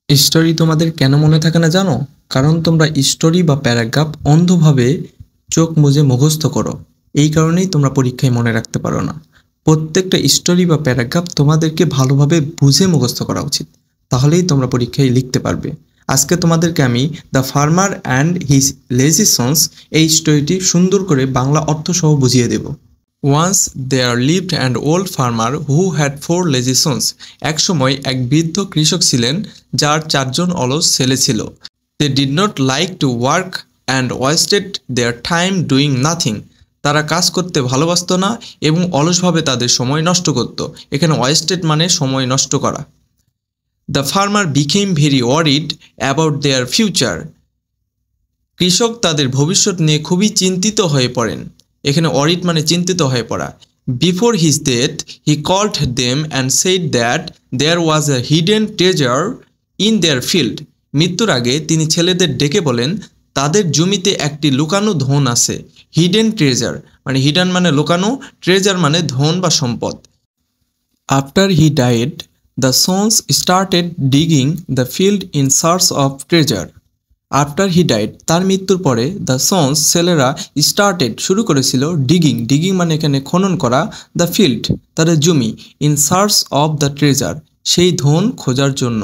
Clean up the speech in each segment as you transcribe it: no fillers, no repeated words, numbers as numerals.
Story তোমাদের কেন মনে থাকে না জানো? কারণ তোমরা স্টোরি বা প্যারাগ্রাফ অন্ধভাবে চোখ মুজে মুখস্থ করো। এই কারণেই তোমরা পরীক্ষায় মনে রাখতে পারো না। প্রত্যেকটা স্টোরি বা প্যারাগ্রাফ তোমাদেরকে ভালোভাবে বুঝে মুখস্থ করা উচিত, তাহলেই তোমরা পরীক্ষায় লিখতে পারবে। আজকে তোমাদেরকে আমি the farmer and his lazy sons এই স্টোরিটি সুন্দর করে বাংলা অর্থসহ বুঝিয়ে দেব। Once there lived an old farmer who had 4 lazy sons. এক সময় এক বৃদ্ধ কৃষক ছিলেন যার 4জন অলস ছেলে ছিল। They did not like to work and wasted their time doing nothing. তারা কাজ করতে ভালোবাসতো না এবং অলসভাবে তাদের সময় নষ্ট করত। এখানে wasted মানে সময় নষ্ট করা। The farmer became very worried about their future. কৃষক তাদের ভবিষ্যৎ নিয়ে খুবই চিন্তিত হয়ে পড়েন। এখানে ওয়ারিড মানে চিন্তিত হয়ে পড়া। Before his death he called them and said that there was a hidden treasure in their field. মৃত্যুর আগে তিনি ছেলেদের ডেকে বলেন তাদের জমিতে একটি লুকানো ধন আছে। হিডেন ট্রেজার মানে হিডেন মানে লুকানো, ট্রেজার মানে ধন বা সম্পদ। After he died the sons started digging the field in search of treasure. After he died তার মৃত্যুর পরে দ্য সন্স ছেলেরা স্টার্টেড শুরু করেছিল ডিগিং মানে এখানে খনন করা, দ্য ফিল্ড তাদের জমি, in search of the treasure সেই ধন খোঁজার জন্য।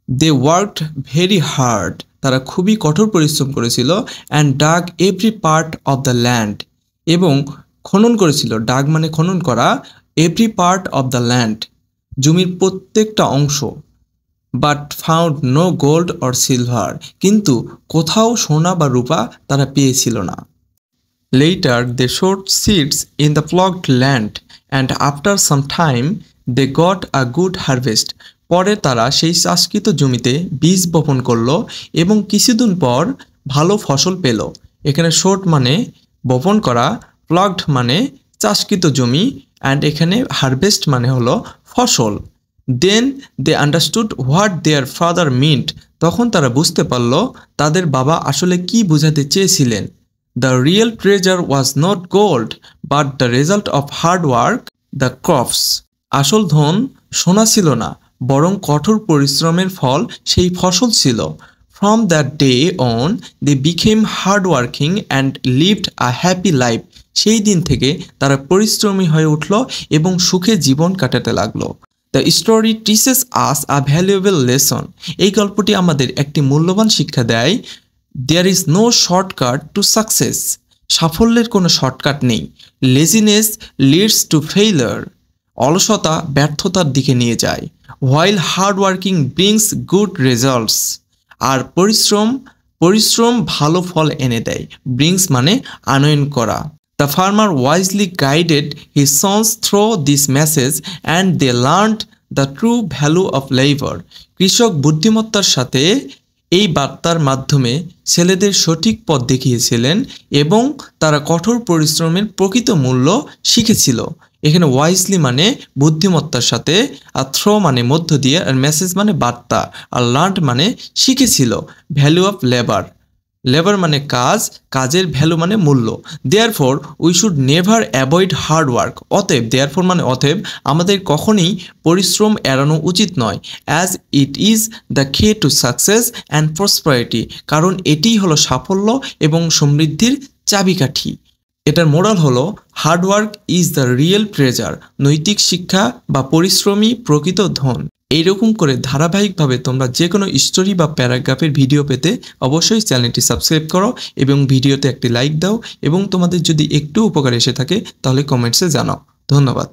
দে ওয়ার্কড ভেরি হার্ড তারা খুবই কঠোর পরিশ্রম করেছিল, and dug every part of the land এবং খনন করেছিল, ডাগ মানে খনন করা, every part of the land জমির প্রত্যেকটা অংশ। But found no gold or silver কিন্তু কোথাও সোনা বা রূপা তারা পেয়েছিল না। Later they sowed seeds in the ploughed land and after some time they got a good harvest. পরে তারা সেই চাষকৃত জমিতে বীজ বপন করলো এবং কিছুদিন পর ভালো ফসল পেল। এখানে শোড মানে বপন করা, প্লগড মানে চাষকৃত জমি, অ্যান্ড এখানে হারভেস্ট মানে হলো ফসল। Then they understood what their father meant তখন তারা বুঝতে পারল তাদের বাবা আসলে কি বোঝাতে চেয়েছিলেন। The real treasure was not gold but the result of hard work the crops. আসল ধন সোনা ছিল না, বরং কঠোর পরিশ্রমের ফল সেই ফসল ছিল। From that day on they became hard working and lived a happy life. সেই দিন থেকে তারা পরিশ্রমী হয়ে উঠল এবং সুখে জীবন কাটাতে লাগলো। The story teaches us a valuable lesson. এই গল্পটি আমাদের একটি মূল্যবান শিক্ষা দেয়। There is no shortcut to success. সাফল্যের কোনো শর্টকাট নেই। Laziness leads to failure. অলসতা ব্যর্থতার দিকে নিয়ে যায়। While hard working brings good results. আর পরিশ্রম ভালো ফল এনে দেয়। ব্রিংস মানে আনয়ন করা। The farmer wisely guided his sons through this message and they learned the true value of labor. কৃষক বুদ্ধিমত্তার সাথে এই বার্তার মাধ্যমে ছেলেদের সঠিক পথ দেখিয়েছিলেন এবং তারা কঠোর পরিশ্রমের প্রকৃত মূল্য শিখেছিল। এখানে ওয়াইজলি মানে বুদ্ধিমত্তার সাথে, আর থ্রো মানে মধ্য দিয়ে, আর মেসেজ মানে বার্তা, আর লার্নড মানে শিখেছিল। ভ্যালু অফ লেবার, লেবার মানে কাজ, কাজের ভ্যালু মানে মূল্য। Therefore we should never avoid hard work. অতএব, দেয়ারফর মানে অতএব, আমাদের কখনই পরিশ্রম এড়ানো উচিত নয়। As it is the K to success and prosperity, কারণ এটিই হলো সাফল্য এবং সমৃদ্ধির চাবিকাঠি। এটার মোরাল হলো hard work is the real treasure. নৈতিক শিক্ষা বা পরিশ্রমী প্রকৃত ধন। এইরকম করে ধারাবাহিকভাবে তোমরা যে কোনো স্টোরি বা প্যারাগ্রাফের ভিডিও পেতে অবশ্যই চ্যানেলটি সাবস্ক্রাইব করো এবং ভিডিওতে একটি লাইক দাও, এবং তোমাদের যদি একটু উপকার এসে থাকে তাহলে কমেন্টসে জানাও। ধন্যবাদ।